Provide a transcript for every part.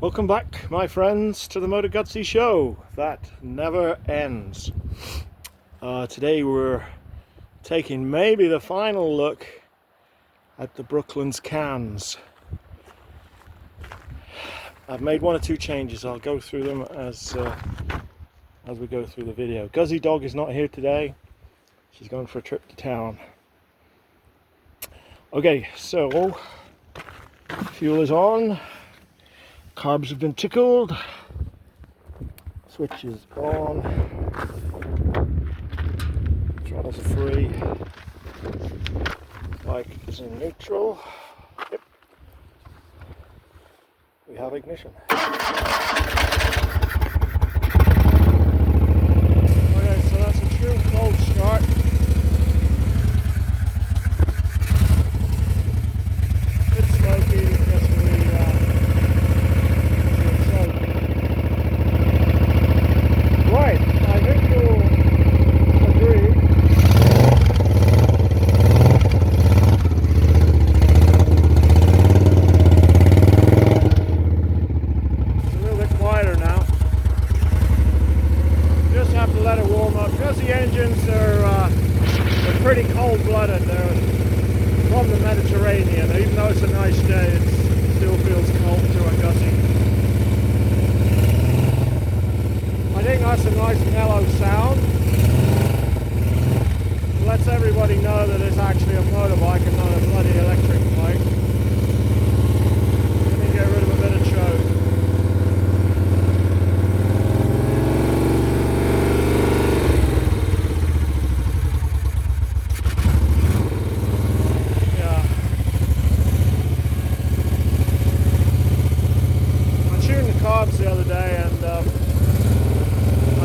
Welcome back, my friends, to the Moto Guzzi show that never ends. Today we're taking maybe the final look at the Brooklands cans. I've made one or two changes. I'll go through them as we go through the video. Guzzi dog is not here today. She's going for a trip to town. Okay, so fuel is on. Carbs have been tickled. Switch is on. Throttles are free. Bike is in neutral. Yep. We have ignition. Okay, so that's a true cold start. It's smoky because we right, I think you'll agree. It's a little bit quieter now. Just have to let it warm up because the engines are they're pretty cold-blooded. They're from the Mediterranean. Even though it's a nice day, it still feels cold to a Guzzi. I think that's a nice mellow sound. It lets everybody know that it's actually a motorbike and not a bloody electric bike. Let me get rid of a bit of choke. Yeah. I tuned the carbs the other day and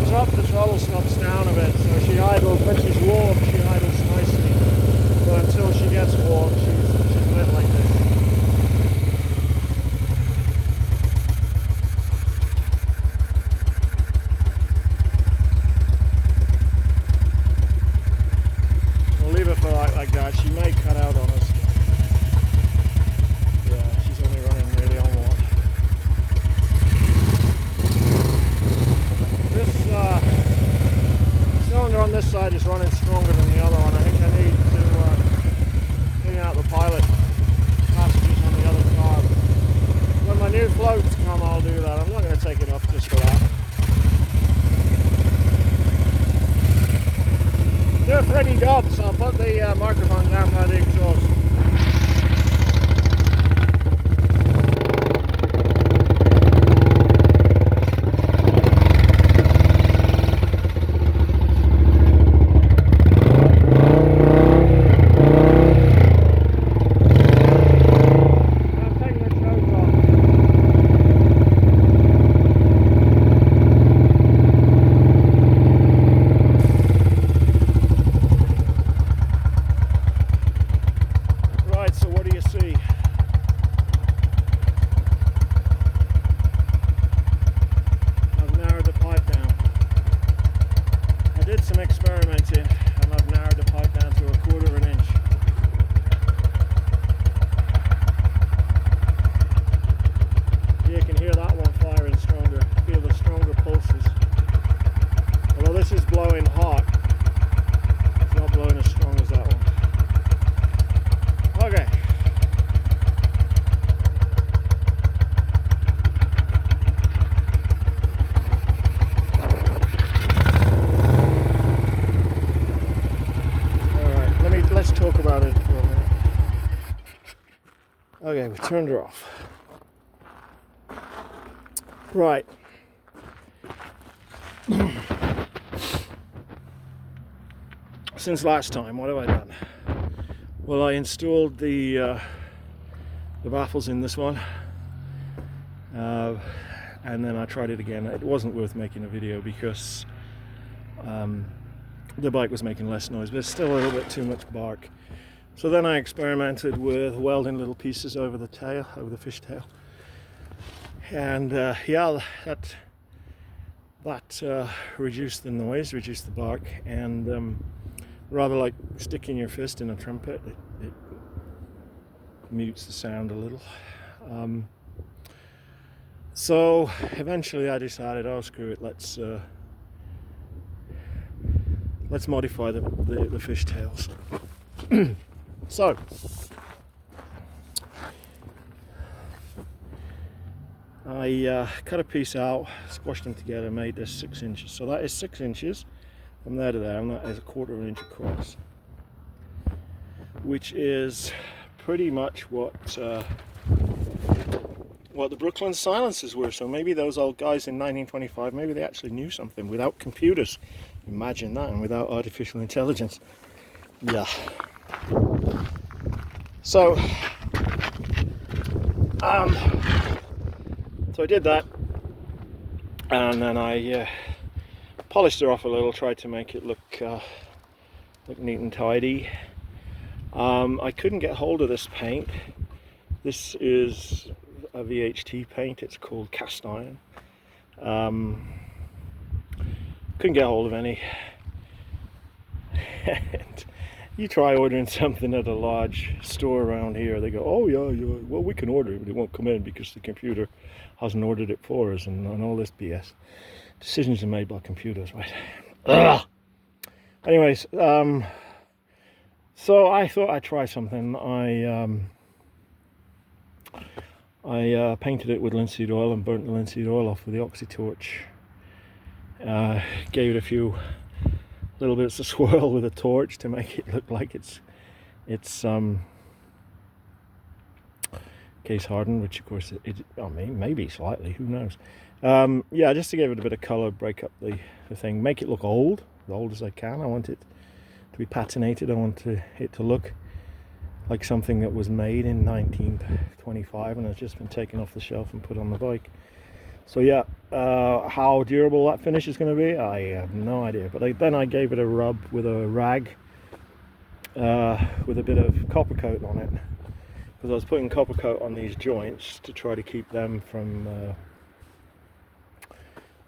drop the throttle stops down a bit, so she idles. When she's warm, she idles nicely, but until she gets warm, she's a bit like this. We'll leave it for like that. She may cut out on us. Yeah, she's only running nearly on one. Cylinder on this side is running stronger than the other one. I think I need to clean out the pilot passages on the other car. When my new floats come, I'll do that. I'm not going to take it off just for that. Do it for any jobs. I'll put the microphone down by the exhaust. Okay, we turned her off. Right. Since last time, what have I done? Well, I installed the baffles in this one, and then I tried it again. It wasn't worth making a video because the bike was making less noise, but it's still a little bit too much bark. So then I experimented with welding little pieces over the tail, over the fishtail, and yeah, that reduced the noise, reduced the bark, and rather like sticking your fist in a trumpet, it mutes the sound a little. So eventually I decided, oh screw it, let's modify the fishtails. So I cut a piece out, squashed them together, made this 6 inches. So that is 6 inches from there to there, and that is 1/4 inch across, which is pretty much what the Brooklands silencers were. So maybe those old guys in 1925, maybe they actually knew something without computers. Imagine that, and without artificial intelligence. Yeah. So so I did that, and then I polished it off a little, tried to make it look neat and tidy. I couldn't get hold of this paint. This is a VHT paint, it's called cast iron. Couldn't get hold of any. And you try ordering something at a large store around here, they go, oh yeah, well we can order it, but it won't come in because the computer hasn't ordered it for us, and all this BS. Decisions are made by computers, right? Ugh. Anyways, so I thought I'd try something. I painted it with linseed oil and burnt the linseed oil off with the oxy torch. Gave it a few little bits of swirl with a torch to make it look like it's case hardened, which of course I mean, maybe slightly, who knows. Yeah, just to give it a bit of color, break up the thing, make it look old, as old as I can. I want it to be patinated. I want it to look like something that was made in 1925 and has just been taken off the shelf and put on the bike. So yeah, how durable that finish is going to be, I have no idea. But then I gave it a rub with a rag with a bit of copper coat on it, because I was putting copper coat on these joints to try to keep them from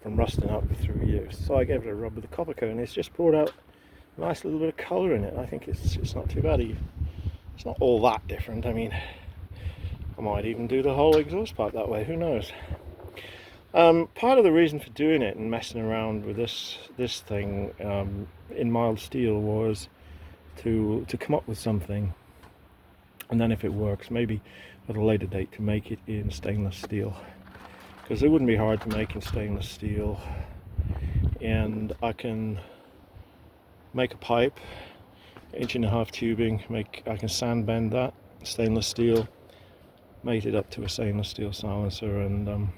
rusting up through use. So I gave it a rub with the copper coat, and it's just brought out a nice little bit of colour in it. I think it's not too bad. It's not all that different. I mean, I might even do the whole exhaust pipe that way, who knows. Part of the reason for doing it and messing around with this thing in mild steel was to come up with something, and then if it works, maybe at a later date to make it in stainless steel, because it wouldn't be hard to make in stainless steel. And I can make a pipe, 1.5 inch tubing, I can sand bend that stainless steel, mate it up to a stainless steel silencer, and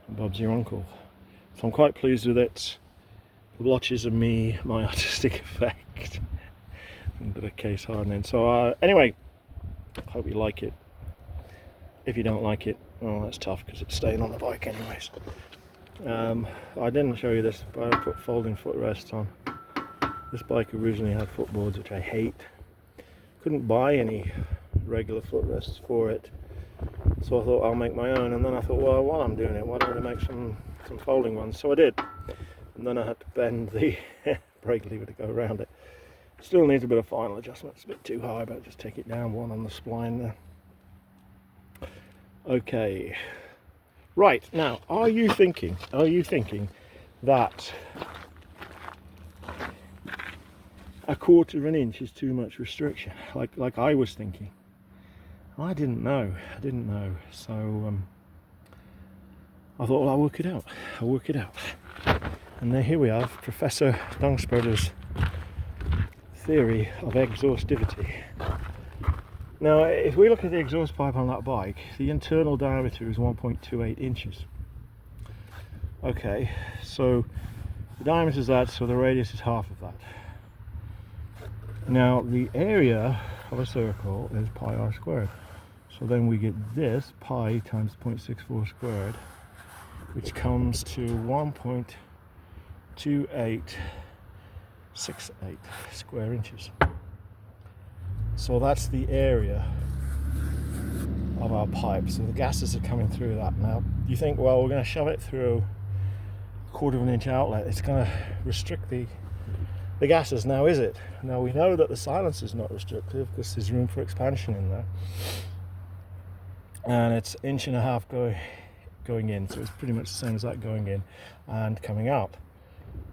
Bob's your uncle. So I'm quite pleased with it. The blotches of my artistic effect, a bit of case hardening. So anyway, hope you like it. If you don't like it, well, that's tough because it's staying on the bike anyways. I didn't show you this, but I put folding footrests on. This bike originally had footboards, which I hate. Couldn't buy any regular footrests for it, so I thought I'll make my own. And then I thought, well, while I'm doing it, why don't I make some folding ones? So I did, and then I had to bend the brake lever to go around it. Still needs a bit of final adjustment. It's a bit too high, but just take it down one on the spline there. Okay, right, now are you thinking that 1/4 inch is too much restriction, like I was thinking? I didn't know, so I thought, well, I'll work it out, and there, here we have Professor Dungsperter's theory of exhaustivity. Now, if we look at the exhaust pipe on that bike, the internal diameter is 1.28 inches. Okay, so the diameter is that, so the radius is half of that. Now, the area of a circle is pi r squared. So then we get this, pi times 0.64 squared, which comes to 1.2868 square inches. So that's the area of our pipe. So the gases are coming through that. Now, you think, well, we're going to shove it through a 1/4 inch outlet. It's going to restrict the gases. Now, is it? Now, we know that the silencer is not restrictive because there's room for expansion in there. And it's 1.5 inch going going in, so it's pretty much the same as that going in and coming out.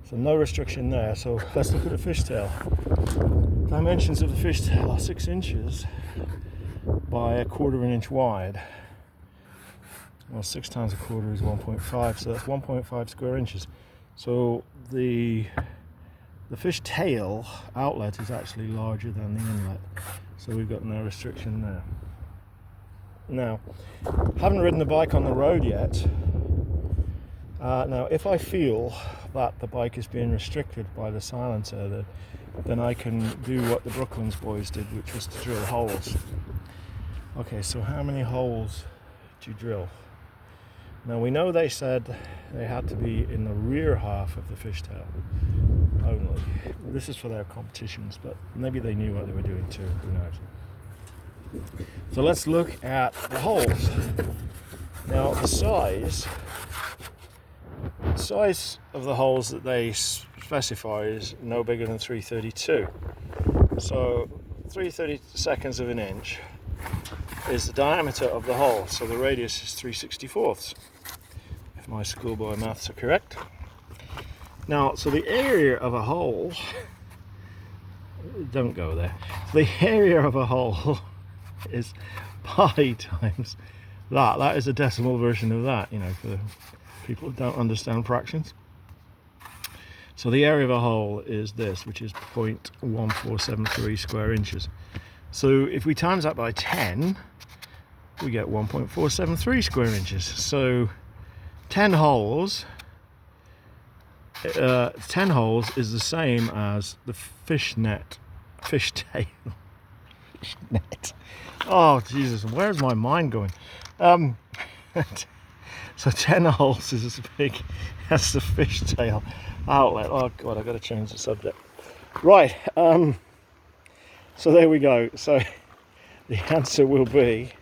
So no restriction there. So let's look at the fishtail. Dimensions of the fishtail are 6 inches by 1/4 inch wide. Well, 6 times 1/4 is 1.5, so that's 1.5 square inches. So the fish tail outlet is actually larger than the inlet, so we've got no restriction there. Now, haven't ridden the bike on the road yet. Now, if I feel that the bike is being restricted by the silencer, then I can do what the Brooklands boys did, which was to drill holes. Okay, so how many holes do you drill? Now, we know they said they had to be in the rear half of the fishtail only. This is for their competitions, but maybe they knew what they were doing too, who knows. So let's look at the holes. Now, the size of the holes that they specify is no bigger than 332. So 3/32 of an inch is the diameter of the hole, so the radius is 3/64, if my schoolboy maths are correct. Now, so the area of a hole, don't go there, the area of a hole is pi times that. That is a decimal version of that, you know, for people who don't understand fractions. So the area of a hole is this, which is 0.1473 square inches. So if we times that by 10, we get 1.473 square inches. So 10 holes is the same as the fish tail. Fish net. Oh Jesus, where's my mind going? So 10 holes is as big as the fish tail outlet. Oh God, I've got to change the subject. Right, so there we go. So the answer will be,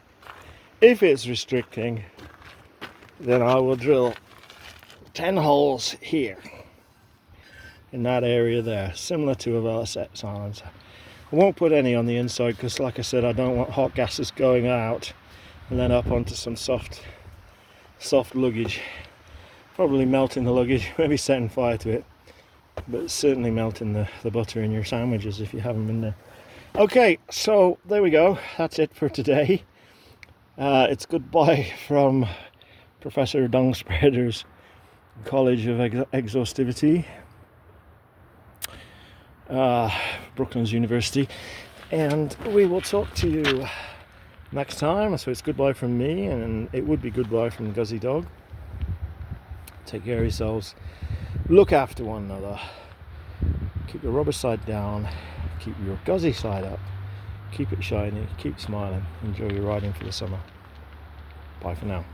if it's restricting, then I will drill 10 holes here, in that area there, similar to a Velocet silencer. I won't put any on the inside because, like I said, I don't want hot gases going out and then up onto some soft luggage, probably melting the luggage, maybe setting fire to it, but certainly melting the butter in your sandwiches if you haven't been there. Okay, so there we go, that's it for today. It's goodbye from Professor Dung Spreader's College of Exhaustivity, Brooklands University, and we will talk to you next time. So it's goodbye from me, and it would be goodbye from Guzzi Dog. Take care of yourselves, look after one another, keep your rubber side down, keep your Guzzi side up, keep it shiny, keep smiling, enjoy your riding for the summer. Bye for now.